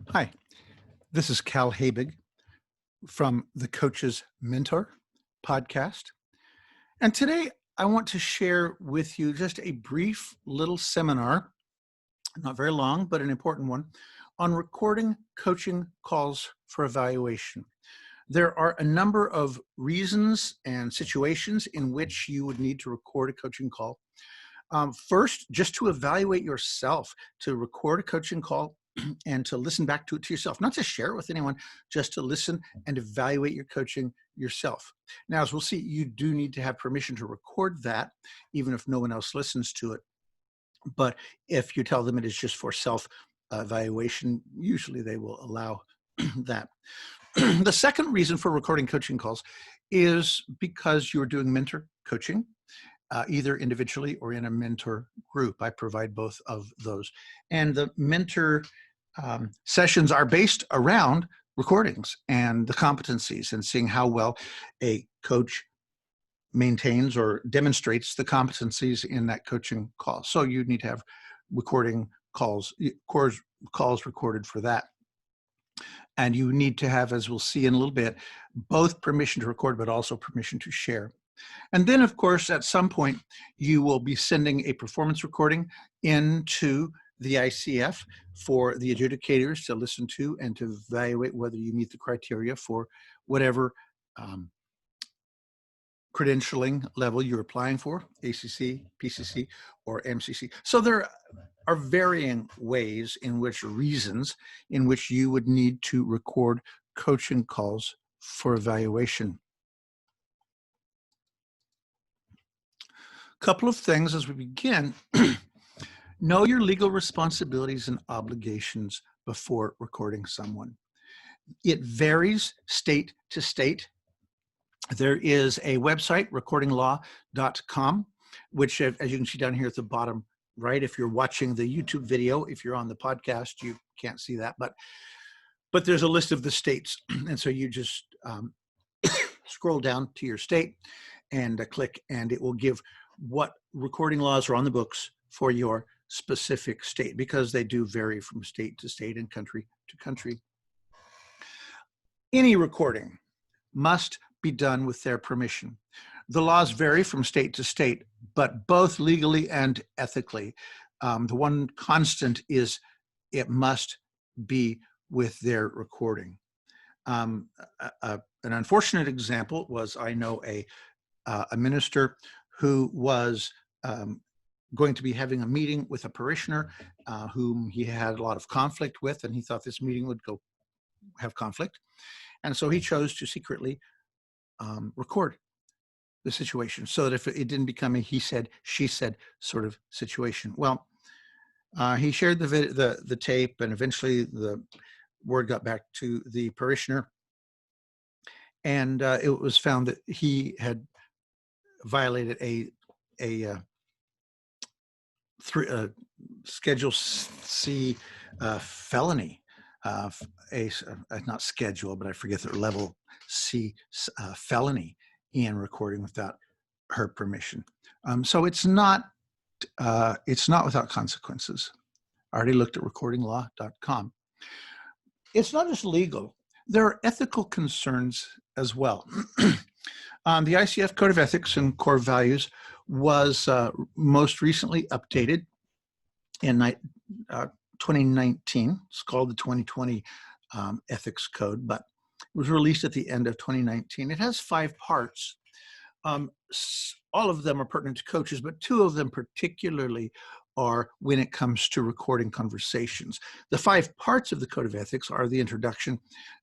Hi, this is Cal Habig from the Coach's Mentor podcast. And today I want to share with you just a brief little seminar, not very long, but an important one, on recording coaching calls for evaluation. There are a number of reasons and situations in which you would need to record a coaching call. First, just to evaluate yourself, to record a coaching call and to listen back to it to yourself, not to share it with anyone, just to listen and evaluate your coaching yourself. Now, as we'll see, you do need to have permission to record that, even if no one else listens to it. But if you tell them it is just for self-evaluation, usually they will allow that. The second reason for recording coaching calls is because you're doing mentor coaching, either individually or in a mentor group. I provide both of those. And the mentor sessions are based around recordings and the competencies and seeing how well a coach maintains or demonstrates the competencies in that coaching call. So you need to have recording calls recorded for that. And you need to have, as we'll see in a little bit, both permission to record, but also permission to share. And then, of course, at some point, you will be sending a performance recording into the ICF for the adjudicators to listen to and to evaluate whether you meet the criteria for whatever credentialing level you're applying for, ACC, PCC, or MCC. So there are varying ways in which reasons in which you would need to record coaching calls for evaluation. Couple of things as we begin. Know your legal responsibilities and obligations before recording someone. It varies state to state. There is a website, recordinglaw.com, which, as you can see down here at the bottom right, if you're watching the YouTube video, if you're on the podcast, you can't see that, but there's a list of the states. And so you just scroll down to your state and click, and it will give what recording laws are on the books for your specific state, because they do vary from state to state and country to country. Any recording must be done with their permission. The laws vary from state to state, but both legally and ethically. The one constant is it must be with their recording. An unfortunate example was, I know a minister who was going to be having a meeting with a parishioner whom he had a lot of conflict with, and he thought this meeting would go have conflict. And so he chose to secretly record the situation so that if it didn't become a he said, she said sort of situation. Well, he shared the tape, and eventually the word got back to the parishioner, and it was found that he had violated a Schedule C felony, not schedule, but I forget the level C felony in recording without her permission. So it's not without consequences. I already looked at recordinglaw.com. It's not just legal. There are ethical concerns as well. The ICF Code of Ethics and Core Values was most recently updated in 2019. It's called the 2020 Ethics Code, but it was released at the end of 2019. It has 5 parts. All of them are pertinent to coaches, but 2 of them particularly are when it comes to recording conversations. The 5 parts of the Code of Ethics are the introduction,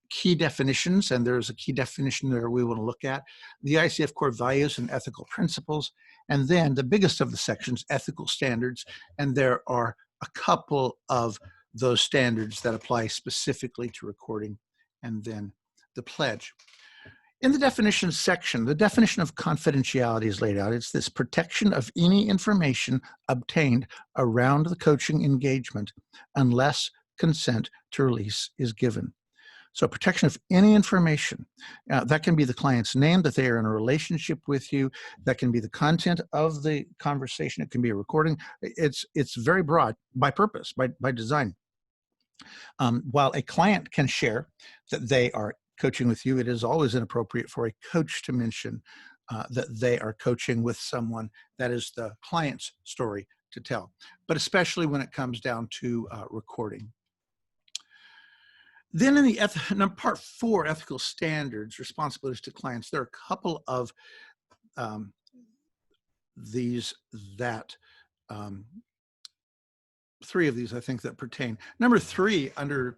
key definitions, and there's a key definition there we want to look at, the ICF core values and ethical principles, and then the biggest of the sections, ethical standards, and there are a couple of those standards that apply specifically to recording, and then the pledge. In the definitions section, the definition of confidentiality is laid out. It's this protection of any information obtained around the coaching engagement unless consent to release is given. So protection of any information, that can be the client's name, that they are in a relationship with you, that can be the content of the conversation, it can be a recording. It's very broad by purpose, by design. While a client can share that they are coaching with you, it is always inappropriate for a coach to mention that they are coaching with someone that is the client's story to tell, but especially when it comes down to recording. Then in the part 4, ethical standards, responsibilities to clients, there are a couple of um, these that um, 3 of these, I think, that pertain. Number 3 under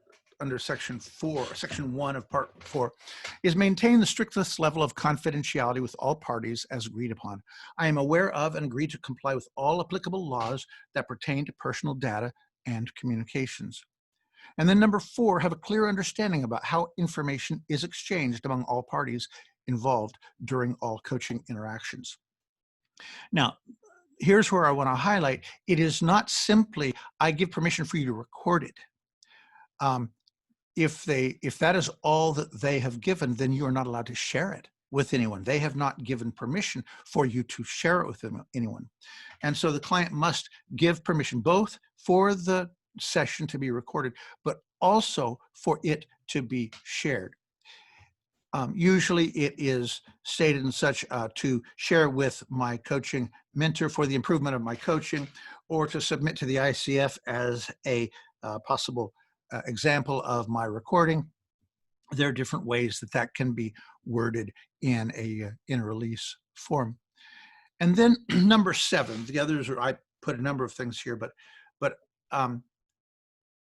section 1 of part 4 is maintain the strictest level of confidentiality with all parties as agreed upon. I am aware of and agree to comply with all applicable laws that pertain to personal data and communications. And then number 4, have a clear understanding about how information is exchanged among all parties involved during all coaching interactions. Now, here's where I want to highlight, it is not simply, I give permission for you to record it. If that is all that they have given, then you are not allowed to share it with anyone. They have not given permission for you to share it with anyone. And so the client must give permission both for the session to be recorded, but also for it to be shared. Usually it is stated in such to share with my coaching mentor for the improvement of my coaching, or to submit to the ICF as a possible example of my recording. There are different ways that can be worded in a release form. And then number 7, the others are, I put a number of things here, but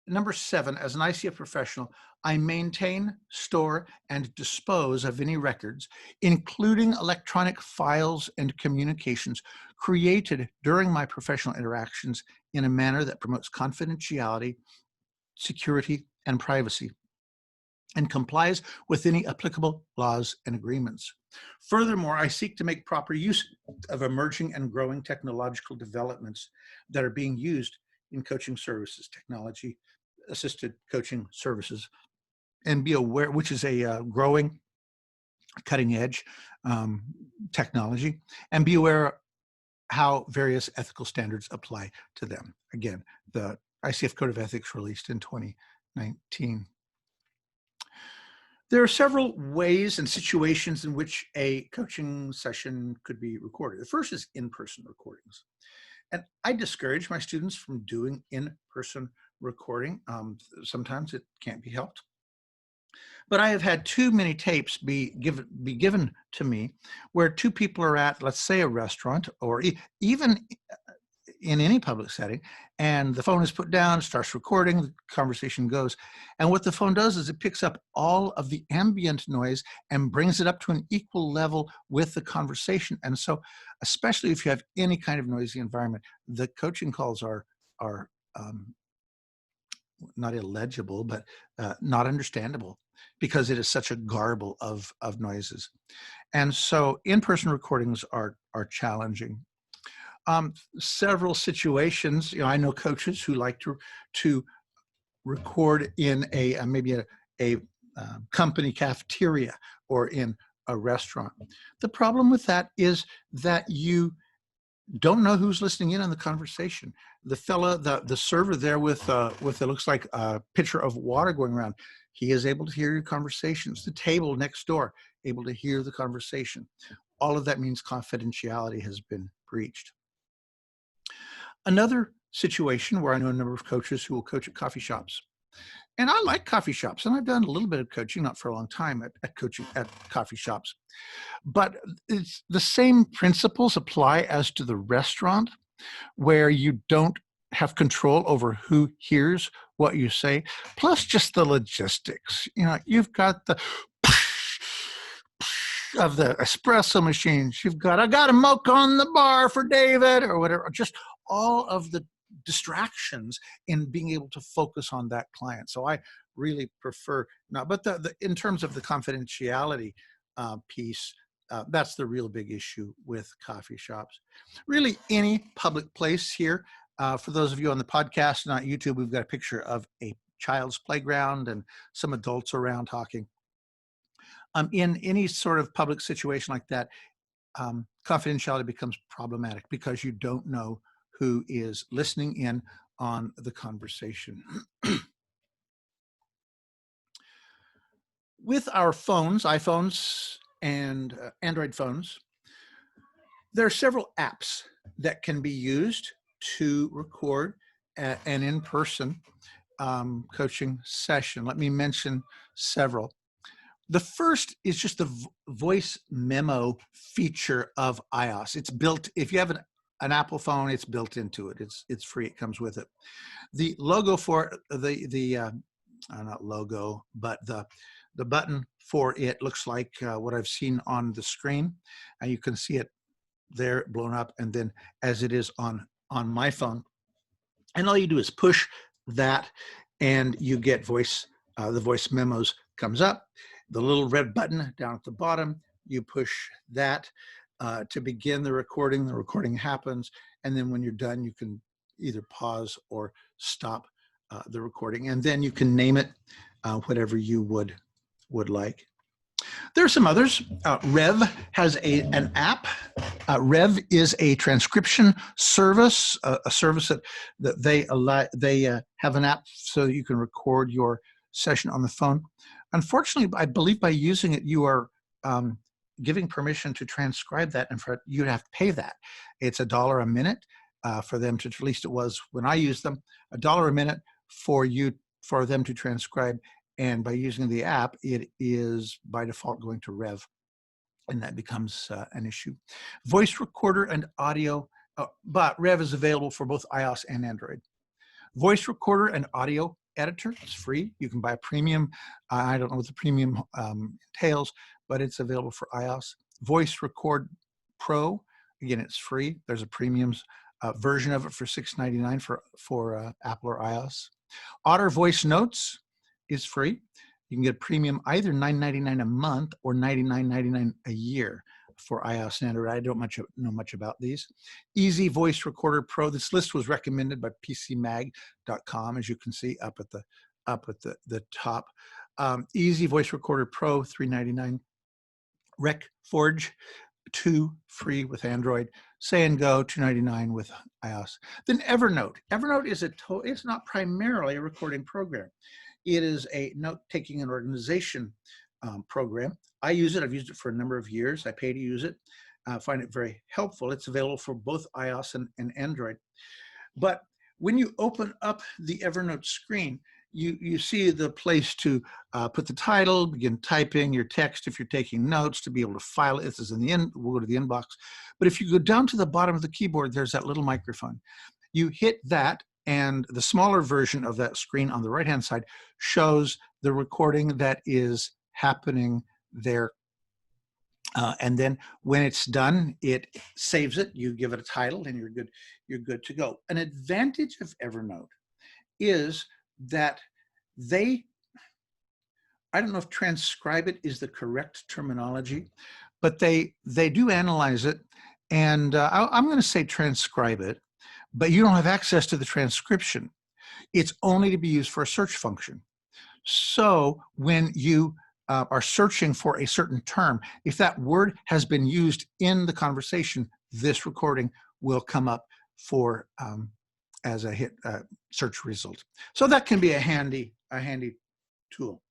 number 7, as an ICF professional, I maintain, store, and dispose of any records, including electronic files and communications created during my professional interactions in a manner that promotes confidentiality, security, and privacy, and complies with any applicable laws and agreements. Furthermore, I seek to make proper use of emerging and growing technological developments that are being used in coaching services, technology assisted coaching services, and be aware, which is a growing, cutting edge technology, and be aware how various ethical standards apply to them. Again, the ICF Code of Ethics released in 2019. There are several ways and situations in which a coaching session could be recorded. The first is in-person recordings. And I discourage my students from doing in-person recording. Sometimes it can't be helped. But I have had too many tapes be given to me where 2 people are at, let's say, a restaurant, or even in any public setting, and the phone is put down, starts recording, the conversation goes. And what the phone does is it picks up all of the ambient noise and brings it up to an equal level with the conversation. And so, especially if you have any kind of noisy environment, the coaching calls are not illegible, but not understandable, because it is such a garble of noises. And so in-person recordings are challenging. Several situations, I know coaches who like to record in maybe a company cafeteria or in a restaurant. The problem with that is that you don't know who's listening in on the conversation. The fella, the server there with it looks like a pitcher of water going around, he is able to hear your conversations. The table next door, able to hear the conversation. All of that means confidentiality has been breached. Another situation where I know a number of coaches who will coach at coffee shops. And I like coffee shops, and I've done a little bit of coaching, not for a long time, at coaching at coffee shops. But it's the same principles apply as to the restaurant, where you don't have control over who hears what you say, plus just the logistics. You've got the of the espresso machines. You've got, I got a mocha on the bar for David, or whatever. Just all of the distractions in being able to focus on that client. So I really prefer not, but in terms of the confidentiality piece, that's the real big issue with coffee shops. Really, any public place here. For those of you on the podcast, not YouTube, we've got a picture of a child's playground and some adults around talking. In any sort of public situation like that, confidentiality becomes problematic because you don't know who is listening in on the conversation. With our phones, iPhones and Android phones, there are several apps that can be used to record an in-person coaching session. Let me mention several. The first is just the voice memo feature of iOS. It's built, if you have an Apple phone, it's built into it. It's free, it comes with it. The logo for not logo, but the button for it looks like what I've seen on the screen. And you can see it there blown up, and then as it is on my phone. And all you do is push that and you get the voice memos comes up. The little red button down at the bottom, you push that to begin the recording. The recording happens, and then when you're done, you can either pause or stop the recording, and then you can name it whatever you would like. There are some others. Rev has an app. Rev is a transcription service, a service that they have an app so that you can record your session on the phone. Unfortunately, I believe by using it, you are giving permission to transcribe that, and for you'd have to pay that. It's $1 a minute for them to, at least it was when I used them, $1 a minute for them to transcribe. And by using the app, it is by default going to Rev, and that becomes an issue. Voice recorder and audio, but Rev is available for both iOS and Android. Voice recorder and audio editor, it's free. You can buy a premium. I don't know what the premium entails, but it's available for iOS. Voice Record Pro, again, it's free. There's a premium version of it for $6.99 for Apple or iOS. Otter Voice Notes is free. You can get premium either $9.99 a month or $99.99 a year for iOS and Android. I don't know much about these. Easy Voice Recorder Pro. This list was recommended by PCMag.com, as you can see up at the top. Easy Voice Recorder Pro, $3.99. Rec Forge, 2 free with Android. Say and Go, $2.99 with iOS. Then Evernote. Evernote is it's not primarily a recording program. It is a note-taking and organization program. I use it. I've used it for a number of years. I pay to use it. I find it very helpful. It's available for both iOS and Android. But when you open up the Evernote screen, you see the place to put the title, begin typing your text if you're taking notes, to be able to file it. This is in the end. We'll go to the inbox. But if you go down to the bottom of the keyboard, there's that little microphone. You hit that, and the smaller version of that screen on the right-hand side shows the recording that is happening there. And then when it's done, it saves it. You give it a title, and you're good to go. An advantage of Evernote is that I don't know if transcribe it is the correct terminology, but they do analyze it. And I'm going to say transcribe it, but you don't have access to the transcription. It's only to be used for a search function. So when you are searching for a certain term, if that word has been used in the conversation, this recording will come up for as a hit search result. So that can be a handy tool.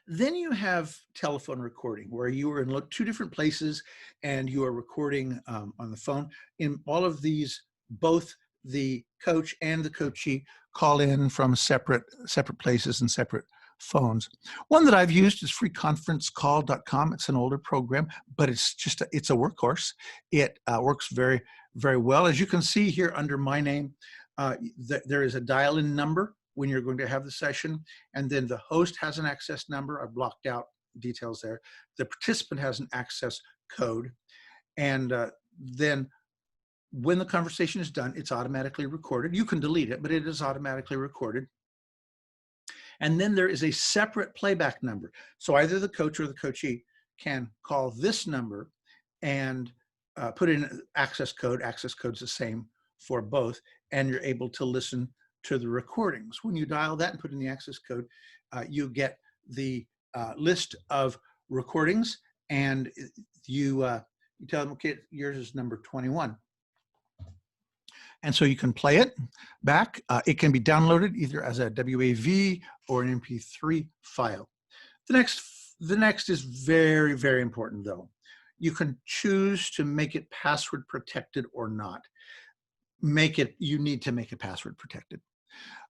Then you have telephone recording, where you are in 2 different places and you are recording on the phone. In all of these, both the coach and the coachee call in from separate places and separate phones. One that I've used is freeconferencecall.com. It's an older program, but it's a workhorse. It works very, very well. As you can see here under my name, there is a dial-in number when you're going to have the session, and then the host has an access number. I've blocked out details there. The participant has an access code, and then when the conversation is done, it's automatically recorded. You can delete it, but it is automatically recorded. And then there is a separate playback number. So either the coach or the coachee can call this number and put in access code. Access code's the same for both, and you're able to listen to the recordings. When you dial that and put in the access code, you get the list of recordings, and you tell them, okay, yours is number 21. And so you can play it back. It can be downloaded either as a WAV or an MP3 file. The next is very, very important though. You can choose to make it password protected or not. You need to make it password protected.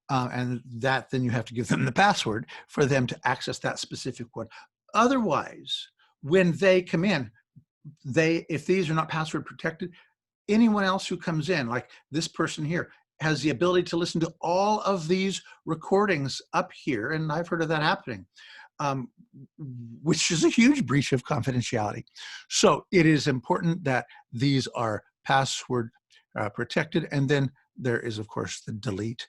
And then you have to give them the password for them to access that specific one. Otherwise, when they come in, if these are not password protected, anyone else who comes in, like this person here, has the ability to listen to all of these recordings up here, and I've heard of that happening, which is a huge breach of confidentiality. So it is important that these are password protected, and then there is, of course, the delete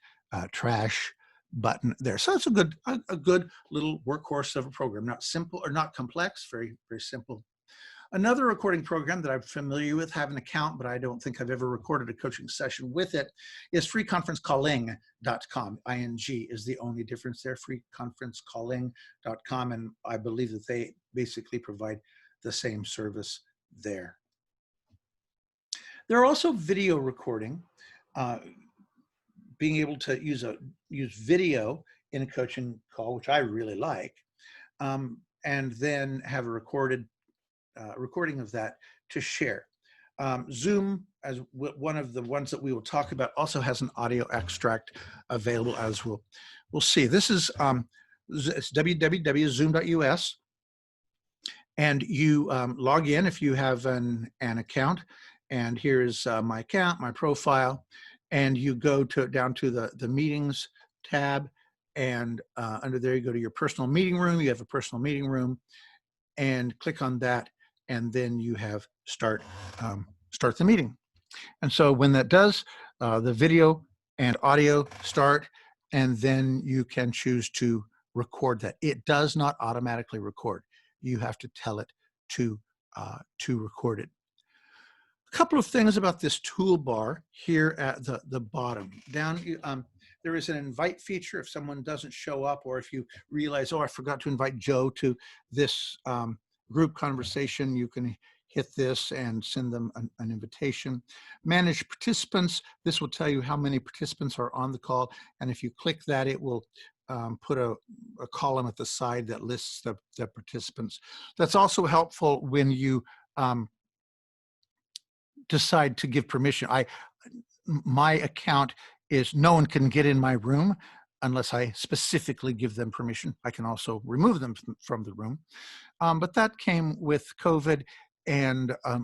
trash button there. So it's a good little workhorse of a program, not simple or not complex, very, very simple. Another recording program that I'm familiar with, have an account, but I don't think I've ever recorded a coaching session with it, is freeconferencecalling.com. ING is the only difference there, freeconferencecalling.com, and I believe that they basically provide the same service there. There are also video recording, being able to use video in a coaching call, which I really like, and then have a recording of that to share. Zoom, as one of the ones that we will talk about, also has an audio extract available, as we'll see. This is it's www.zoom.us, and you log in if you have an account. And here is my account, my profile, and you go down to the meetings tab, and under there you go to your personal meeting room. You have a personal meeting room, and click on that. And then you have start the meeting. And so when that does, the video and audio start, and then you can choose to record that. It does not automatically record. You have to tell it to record it. A couple of things about this toolbar here at the bottom. Down, there is an invite feature if someone doesn't show up, or if you realize, oh, I forgot to invite Joe to this group conversation, you can hit this and send them an invitation. Manage participants. This will tell you how many participants are on the call. And if you click that, it will put a column at the side that lists the participants. That's also helpful when you decide to give permission. My account is no one can get in my room unless I specifically give them permission. I can also remove them from the room. But that came with COVID and a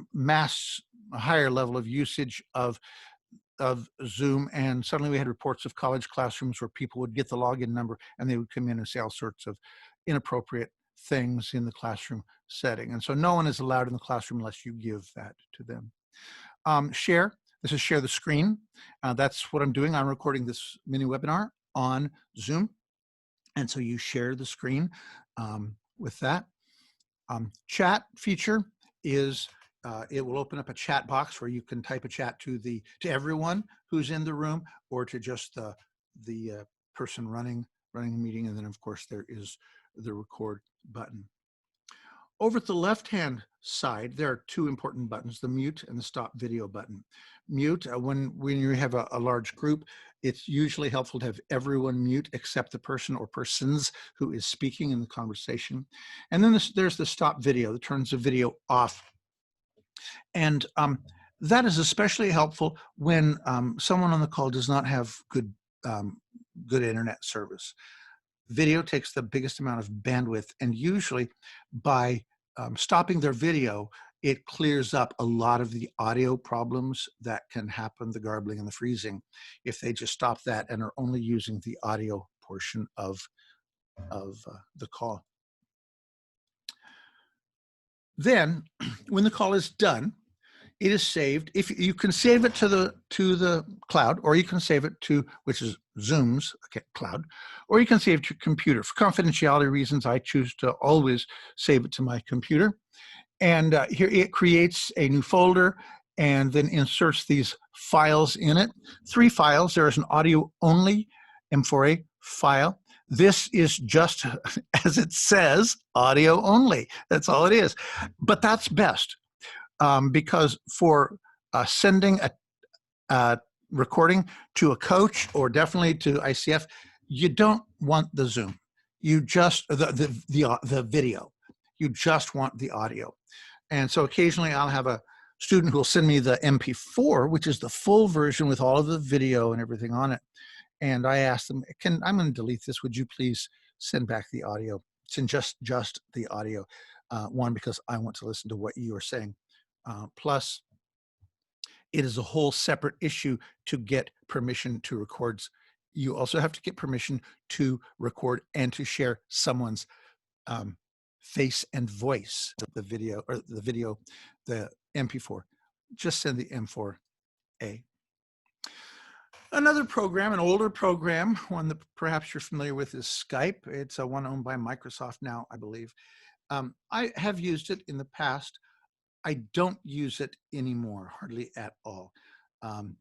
higher level of usage of Zoom. And suddenly we had reports of college classrooms where people would get the login number and they would come in and say all sorts of inappropriate things in the classroom setting. And so no one is allowed in the classroom unless you give that to them. Share. This is share the screen. That's what I'm doing. I'm recording this mini webinar on Zoom. And so you share the screen with that. Chat feature is, it will open up a chat box where you can type a chat to everyone who's in the room, or to just the person running the meeting. And then of course there is the record button. Over at the left-hand side, there are two important buttons, the mute and the stop video button. Mute, when you have a large group, it's usually helpful to have everyone mute except the person or persons who is speaking in the conversation. And then there's the stop video that turns the video off. And that is especially helpful when someone on the call does not have good internet service. Video takes the biggest amount of bandwidth, and usually by stopping their video, it clears up a lot of the audio problems that can happen, the garbling and the freezing, if they just stop that and are only using the audio portion of the call. Then, when the call is done, it is saved. If you can save it to the cloud, or you can save it to, which is Zoom's cloud, or you can save it to your computer. For confidentiality reasons, I choose to always save it to my computer. And here it creates a new folder and then inserts these files in it. 3 files. There is an audio only M4A file. This is just, as it says, audio only. That's all it is. But that's best. Because for sending a recording to a coach, or definitely to ICF, you don't want the Zoom. You just, the video, you just want the audio. And so occasionally I'll have a student who will send me the MP4, which is the full version with all of the video and everything on it. And I ask them, I'm going to delete this. Would you please send back the audio? Send just the audio. One, because I want to listen to what you are saying. Plus, it is a whole separate issue to get permission to record. You also have to get permission to record and to share someone's face and voice, the video, the MP4. Just send the M4A. Another program, an older program, one that perhaps you're familiar with, is Skype. It's one owned by Microsoft now, I believe. I have used it in the past. I don't use it anymore, hardly at all.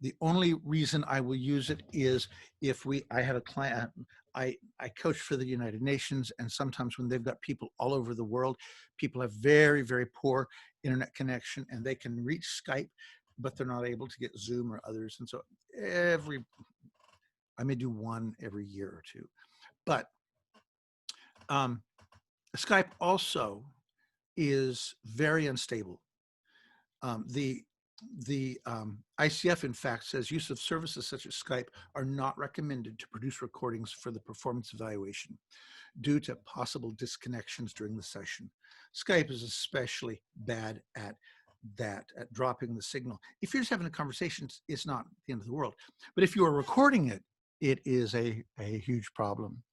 The only reason I will use it is if I have a client, I coach for the United Nations, and sometimes when they've got people all over the world, people have very, very poor internet connection, and they can reach Skype, but they're not able to get Zoom or others. And so I may do one every year or two. But Skype also is very unstable. The ICF, in fact, says use of services such as Skype are not recommended to produce recordings for the performance evaluation due to possible disconnections during the session. Skype is especially bad at that, at dropping the signal. If you're just having a conversation, it's not the end of the world. But if you are recording it, it is a huge problem.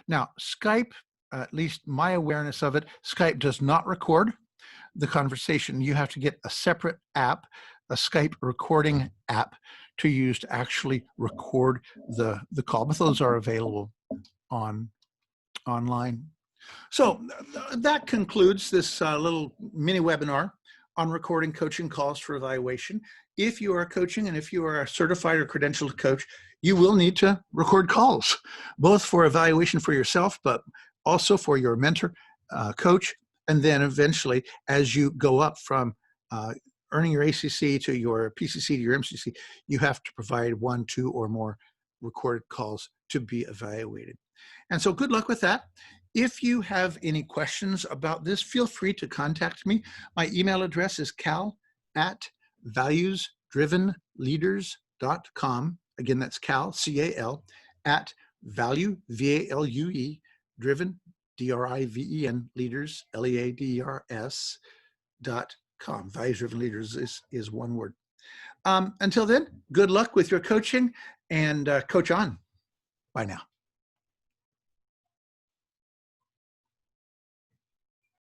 Now, Skype, at least my awareness of it, Skype does not record the conversation. You have to get a separate app, a Skype recording app, to use to actually record the call. But those are available online. So that concludes this little mini webinar on recording coaching calls for evaluation. If you are coaching and if you are a certified or credentialed coach, you will need to record calls, both for evaluation for yourself, but also for your mentor, coach. And then eventually, as you go up from earning your ACC to your PCC to your MCC, you have to provide 1, 2, or more recorded calls to be evaluated. And so good luck with that. If you have any questions about this, feel free to contact me. My email address is cal@valuesdrivenleaders.com. Again, that's cal, C-A-L, at value, V-A-L-U-E, driven, D-R-I-V-E-N, leaders, L-E-A-D-R-S.com. Values Driven Leaders is one word. Until then, good luck with your coaching, and coach on. Bye now.